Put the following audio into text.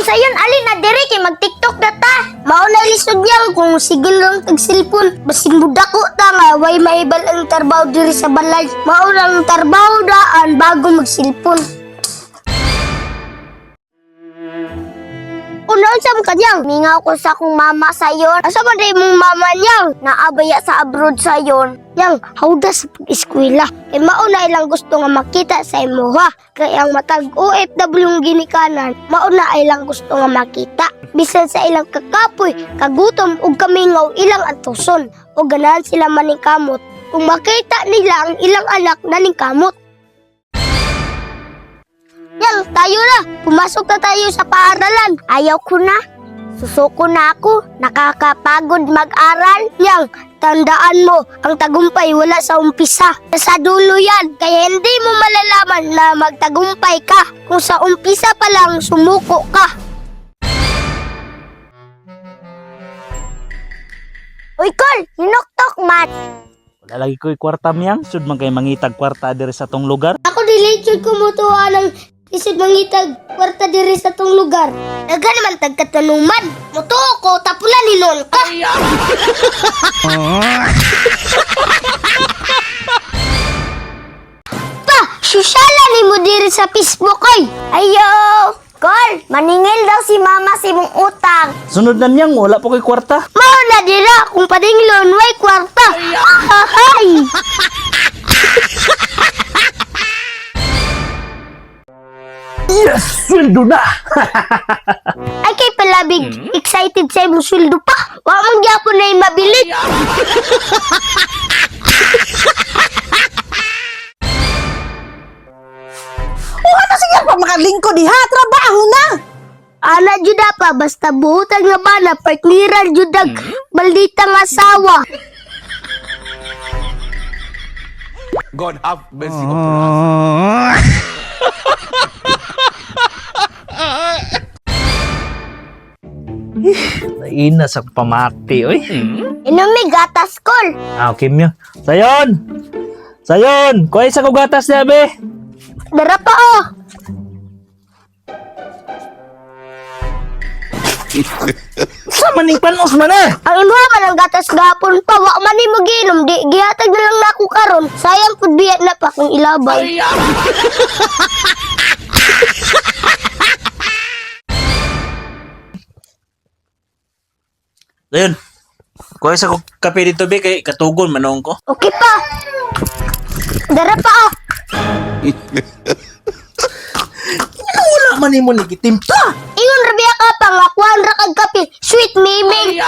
Ingon sayon alin na diri kay mag-TikTok na ta. Mao na lisod niyang kung sigil lang tag-cellphone. Basin budako ta nga way mahibal ang trabaho diri sa balay. Mao lang trabaho daan bago mag-cellphone. Unansam ka niyang, mingaw ko sa akong mama sayon. Asa man rin mong mama niyang, naabaya sa abroad sayon. Yang, hawda sa pag-eskwela. Kay mauna ilang gusto nga makita sa imo ha. Kaya ang matag OFW yung ginikanan, mauna ilang gusto nga makita. Bisan sa ilang kakapoy, kagutom ug kamingaw ilang antuson. O ganahan sila maningkamot. Kung makita nila ang ilang anak naningkamot. Yang, tayo na. Pumasok na tayo sa paaralan. Ayaw ko na. Susuko na ako. Nakakapagod mag-aral. Yang, tandaan mo, ang tagumpay wala sa umpisa. Sa dulo yan. Kaya hindi mo malalaman na magtagumpay ka kung sa umpisa pa lang sumuko ka. Uy, Col! Hinoktok, mat! Wala lagi ko'y kwarta miyang. Sud man kay mangitag kwarta diri sa tong lugar. Ako dilitsod kumutuwa ng isip mangitag kwarta diri sa tong lugar. Daga naman tagkatanuman. Mutuo ko, tapulan ni Lon ka. Pa, susyalan ni mo diri sa Facebook ay. Ayo! Col, maningil daw si mama si mong utang. Sunod na miyang, wala po ko'y kwarta. Mao na dira kung padinglon way kwarta. Hay! Yes! Sweldo na! Ay kay palabig, excited sa imong sweldo pa. Wa man gyapon na yung mabilit. Ano sige pa makalingkod diha? Trabaho na! Ana juda pa, basta buhutag nga bana, partneran judag, malditang asawa. God have mercy upon us. Ina sa pamati, oy. Inumi gatas, Col. Okay miya. Sayon! Sayon! Kuha isa ko gatas niya, be! Dara pa oh. Sa maning panos man eh! Ang imuha man ang gatas gapon pa, wa man mo ginom, di gihatag na lang nako karon. Sayang pud biya na pa kung ilabay. Sayon! Kuha isa ko kape dito, be, kay katugon manong ko. Okay pa. Dara pa oh. Wala man mo nagitimpla! Ingon ra biya ka pa nga kuan ra kag kape, sweet miming.